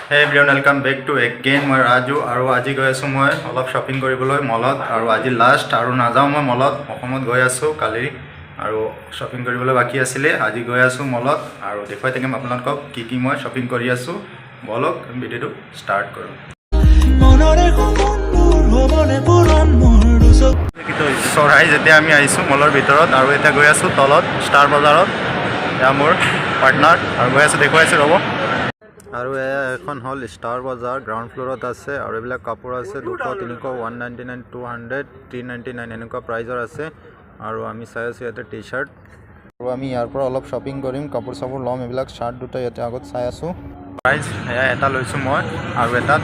Hey everyone, welcome back to again মই ৰাজু আৰু আজি গৈ আছো মই অলপ শপিং কৰিবলৈ মলত আৰু আজি লাষ্ট আৰু নাযাওঁ মই মলত অসমত গৈ আছো কালি আৰু শপিং কৰিবলৈ বাকি আছিল আজি গৈ আছো মলত আৰু দেখুৱাই থাকিম আপোনালোকক কি মই শপিং কৰি আছো বলক ভিডিওটো ষ্টাৰ্ট কৰো মনৰে কোমল ভৱনে পুৰণ মোৰ কিন্তু সৰাই যেতিয়া আমি আহিছো মলৰ ভিতৰত আৰু এটা গৈ আছো তলত ষ্টাৰ বজাৰত এয়া মোৰ পাৰ্টনাৰ আৰু গৈ আছো দেখুৱাইছো ৰব আৰু এখন হল ষ্টাৰ বজাৰ গ্ৰাউণ্ড ফ্লোৰত আছে আৰু এইবিলাক কাপোৰ আছে 200 300 199 200 399 এনেকুৱা প্ৰাইজৰ আছে আৰু আমি চাই আছো ইয়াতে টি-শাৰ্ট আৰু আমি ইয়াৰ পৰা অলপ শপিং কৰিম কাপোৰ চাপোৰ লম এইবিলাক শাৰ্ট দুটা ইয়াতে আগত চাই আছো প্ৰাইজ এটা লৈছো মই আৰু এটা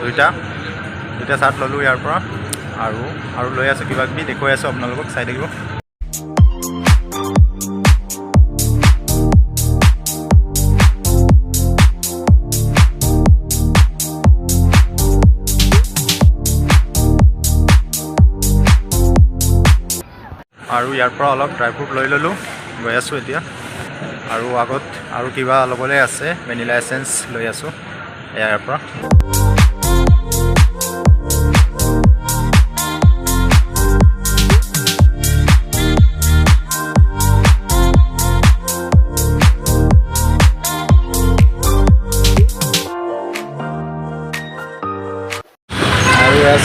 দুটা শাৰ্ট ললো ইয়াৰ পৰা আৰু লৈ আছো কিবা কিবি দেখুৱাই আছো আপোনালোকক চাই থাকিব আৰু ইয়াৰ পৰা অলপ ড্ৰাই ফ্ৰুট লৈ ললো গৈ আছো এতিয়া আৰু আগত আৰু কিবা লবলৈ আছে ভেনিলা এসেন্স লৈ আছো ইয়াৰ পৰা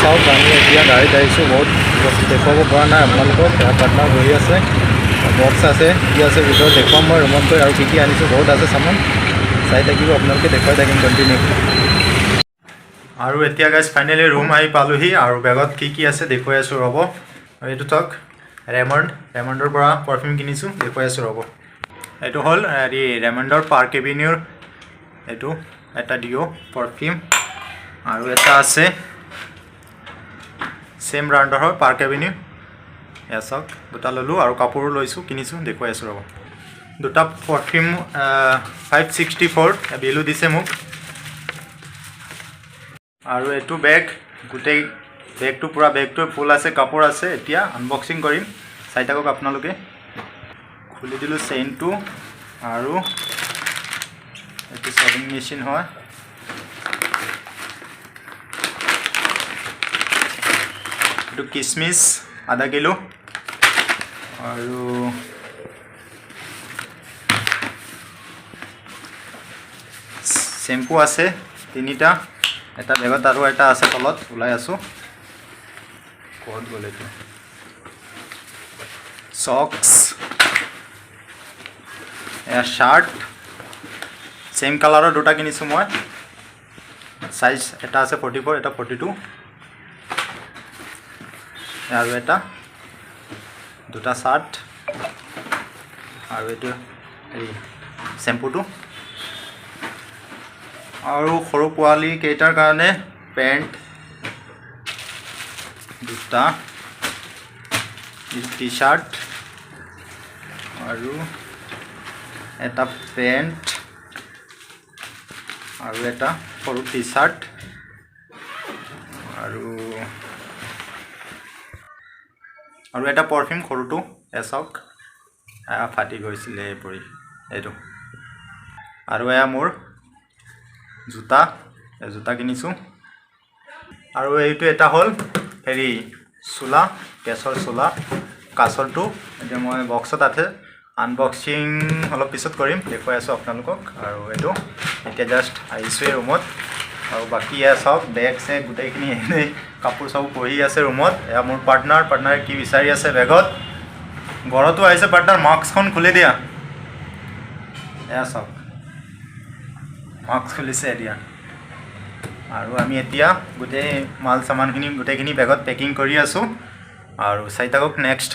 চাওক আমি এতিয়া গাড়ীত আহিছোঁ বহুত বস্তু দেখুৱাব পৰা নাই আপোনালোকক পাৰ্টনাৰ বহি আছে বক্স আছে কি আছে ভিতৰত দেখুৱাম মই ৰুমত গৈ আৰু কি আনিছোঁ বহুত আছে চামান চাই থাকিব আপোনালোকে দেখুৱাই থাকিম কণ্টিনিউ আৰু এতিয়া গাইজ ফাইনেলি ৰুম আহি পালোহি আৰু বেগত কি আছে দেখুৱাই আছোঁ ৰ'ব আৰু এইটো চাওক ৰেমণ্ডৰ পৰা পাৰফিউম কিনিছোঁ দেখুৱাই আছোঁ ৰ'ব এইটো হ'ল হেৰি ৰেমণ্ডৰ পাৰ্ক এভিনিউৰ এইটো এটা ডিঅ' পাৰফিউম আৰু এটা আছে सेम ब्रांडर है पार्क एवेन्यू या चाওক দুটা ললো আৰু কাপোৰো লৈছো কিনিছো দেখুৱাই আছো ৰব দুটা পাৰফিউম 564 বিলু দিছে মোক আৰু এটো বেগ গুটেই বেগটো পুৰা বেগটো ফুল আছে কাপোৰ আছে এতিয়া আনবক্সিং কৰিম চাই থাকক আপোনালোকে খুলি দিলো চেইনটো আৰু এটো সেভিং মেচিন হয় किसमिस आधा किलो और शैम्पू आसे तीनिटा एटा बेगत आरो एटा आसे तলত उলাই आसो कोड गले तो सॉक्स या शार्ट सेम कलर दुटा किनिसु মই साइज एटा आसे 44 एटा 42 আৰু এটা দুটা শাৰ্ট আৰু এটো এই শ্যাম্পুটো আৰু সৰু পোৱালি কেইটাৰ কাৰণে পেন্ট দুটা টি-শাৰ্ট আৰু এটা পেন্ট আৰু এটা সৰু টি-শাৰ্ট আৰু এটা পাৰফিউম খৰুটো এছক ফাটি গৈছিলে পৰি এটো আৰু এয়া মোৰ জুতা কিনিছো আৰু এইটো এটা হল হেৰি চুলা কেছৰ চুলা কাছৰটো এতিয়া মই বক্সত আছে আনবক্সিং অলপ পিছত কৰিম দেখুৱাই আছো আপোনালোকক আৰু এটো এতিয়া জাস্ট আহিছো ৰুমত আৰু বাকি সব বেগ সে গুটেইখিনি এনে কাপোৰ সব পৰি আছে ৰুমত এয়া মোৰ পাৰ্টনাৰ কি বিচাৰি আছে বেগত ঘৰতো আহিছে পাৰ্টনাৰ মাস্কখন খুলি দিয়া এয়া সব মাস্ক খুলিছে এতিয়া আৰু আমি এতিয়া গুটেই মাল সামানখিনি গুটেইখিনি বেগত পেকিং কৰি আছো আৰু চাই থাকক নেক্সট